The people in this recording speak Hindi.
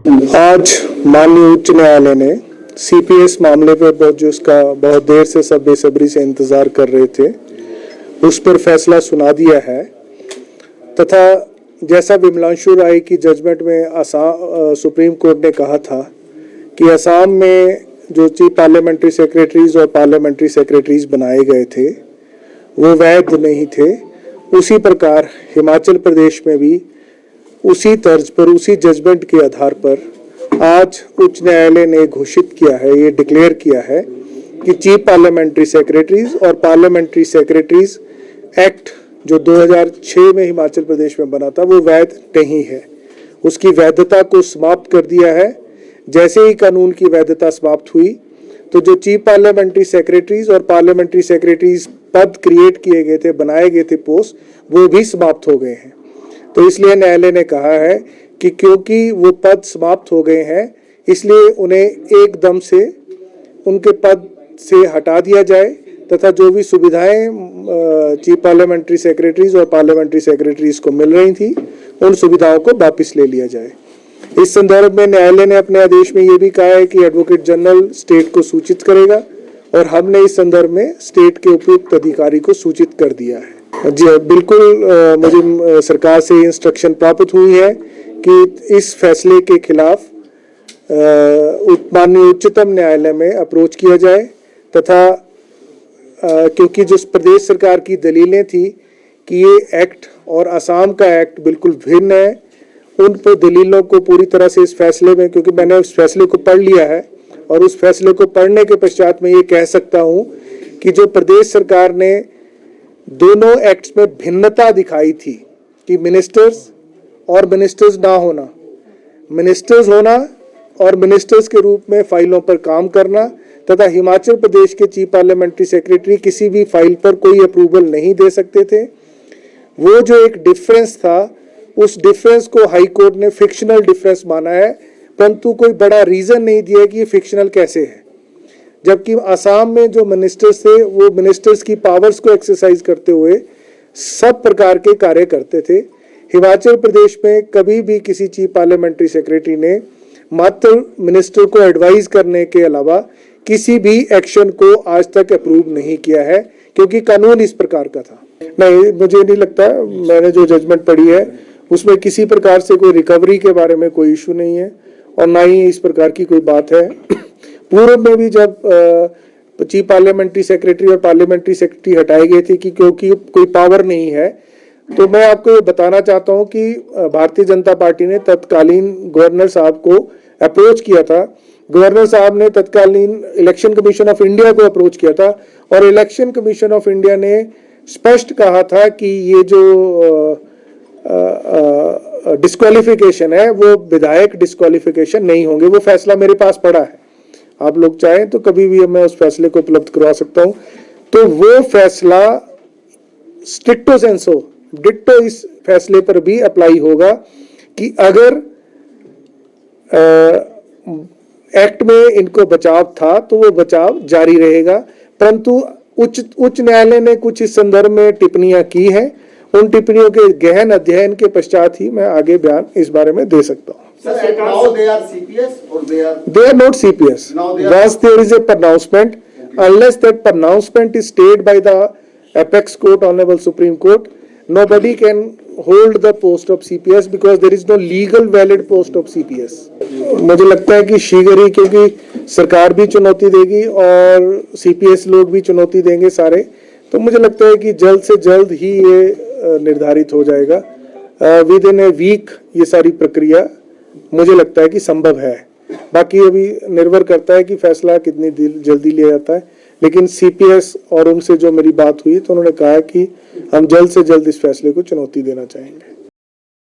आज माननीय उच्च न्यायालय ने सीपीएस मामले पर जो उसका बहुत देर से सब बेसब्री से इंतजार कर रहे थे, उस पर फैसला सुना दिया है। तथा जैसा विमलांशु राय की जजमेंट में सुप्रीम कोर्ट ने कहा था कि असम में जो चीफ पार्लियामेंट्री सेक्रेटरीज और पार्लियामेंट्री सेक्रेटरीज बनाए गए थे वो वैध नहीं थे, उसी प्रकार हिमाचल प्रदेश में भी उसी तर्ज पर, उसी जजमेंट के आधार पर आज उच्च न्यायालय ने घोषित किया है, ये डिक्लेयर किया है कि चीफ पार्लियामेंट्री सेक्रेटरीज और पार्लियामेंट्री सेक्रेटरीज एक्ट जो 2006 में हिमाचल प्रदेश में बना था वो वैध नहीं है। उसकी वैधता को समाप्त कर दिया है। जैसे ही कानून की वैधता समाप्त हुई तो जो चीफ पार्लियामेंट्री सेक्रेटरीज और पार्लियामेंट्री सेक्रेटरीज पद क्रिएट किए गए थे, बनाए गए थे पोस्ट, वो भी समाप्त हो गए हैं। तो इसलिए न्यायालय ने कहा है कि क्योंकि वो पद समाप्त हो गए हैं इसलिए उन्हें एकदम से उनके पद से हटा दिया जाए तथा जो भी सुविधाएं चीफ पार्लियामेंट्री सेक्रेटरीज और पार्लियामेंट्री सेक्रेटरीज को मिल रही थी उन सुविधाओं को वापस ले लिया जाए। इस संदर्भ में न्यायालय ने अपने आदेश में ये भी कहा है कि एडवोकेट जनरल स्टेट को सूचित करेगा और हमने इस संदर्भ में स्टेट के उपयुक्त अधिकारी को सूचित कर दिया है। जी बिल्कुल, मुझे सरकार से इंस्ट्रक्शन प्राप्त हुई है कि इस फैसले के खिलाफ माननीय उच्चतम न्यायालय में अप्रोच किया जाए तथा क्योंकि जो प्रदेश सरकार की दलीलें थी कि ये एक्ट और असम का एक्ट बिल्कुल भिन्न है, उन पर दलीलों को पूरी तरह से इस फैसले में, क्योंकि मैंने उस फैसले को पढ़ लिया है और उस फैसले को पढ़ने के पश्चात मैं ये कह सकता हूँ कि जो प्रदेश सरकार ने दोनों एक्ट्स में भिन्नता दिखाई थी कि मिनिस्टर्स और मिनिस्टर्स ना होना, मिनिस्टर्स होना और मिनिस्टर्स के रूप में फाइलों पर काम करना तथा हिमाचल प्रदेश के चीफ पार्लियामेंट्री सेक्रेटरी किसी भी फाइल पर कोई अप्रूवल नहीं दे सकते थे। वो जो एक डिफरेंस था, उस डिफरेंस को हाई कोर्ट ने फिक्शनल डिफरेंस माना है, परंतु कोई बड़ा रीजन नहीं दिया कि ये फिक्शनल कैसे है। जबकि असम में जो मिनिस्टर्स थे वो मिनिस्टर्स की पावर्स को एक्सरसाइज करते हुए सब प्रकार के कार्य करते थे। हिमाचल प्रदेश में कभी भी किसी चीफ पार्लियामेंट्री सेक्रेटरी ने मात्र मिनिस्टर को एडवाइज करने के अलावा किसी भी एक्शन को आज तक अप्रूव नहीं किया है, क्योंकि कानून इस प्रकार का था। नहीं, मुझे नहीं लगता, मैंने जो जजमेंट पढ़ी है उसमें किसी प्रकार से कोई रिकवरी के बारे में कोई इशू नहीं है और ना ही इस प्रकार की कोई बात है। पूर्व में भी जब चीफ पार्लियामेंट्री सेक्रेटरी और पार्लियामेंट्री सेक्रेटरी हटाई गई थी कि क्योंकि कोई पावर नहीं है, तो मैं आपको ये बताना चाहता हूं कि भारतीय जनता पार्टी ने तत्कालीन गवर्नर साहब को अप्रोच किया था। गवर्नर साहब ने तत्कालीन इलेक्शन कमीशन ऑफ इंडिया को अप्रोच किया था और इलेक्शन कमीशन ऑफ इंडिया ने स्पष्ट कहा था कि ये जो डिस्क्वालिफिकेशन है वो विधायक डिस्क्वालिफिकेशन नहीं होंगे। वो फैसला मेरे पास पड़ा है, आप लोग चाहें तो कभी भी मैं उस फैसले को उपलब्ध करवा सकता हूं। तो वो फैसला स्ट्रिक्टो सेंसो डिट्टो इस फैसले पर भी अप्लाई होगा कि अगर एक्ट में इनको बचाव था तो वो बचाव जारी रहेगा। परंतु उच्च न्यायालय ने कुछ इस संदर्भ में टिप्पणियां की हैं, उन टिप्पणियों के गहन अध्ययन के पश्चात ही मैं आगे बयान इस बारे में दे सकता हूं। Now they are CPS or they are not CPS. Once there is a pronouncement, unless that pronouncement is stayed by the apex court, honorable Supreme Court, nobody can hold the post of CPS because there is no legal valid post of CPS. मुझे लगता है कि शीघ्र ही, क्योंकि सरकार भी चुनौती देगी और CPS लोग भी चुनौती देंगे सारे, तो मुझे लगता है कि जल्द से जल्द ही ये निर्धारित हो जाएगा। विद इन ए वीक ये सारी प्रक्रिया मुझे लगता है कि संभव है। बाकी अभी निर्भर करता है कि फैसला कितनी जल्दी लिया जाता है, लेकिन सीपीएस और उनसे जो मेरी बात हुई तो उन्होंने कहा कि हम जल्द से जल्द इस फैसले को चुनौती देना चाहेंगे।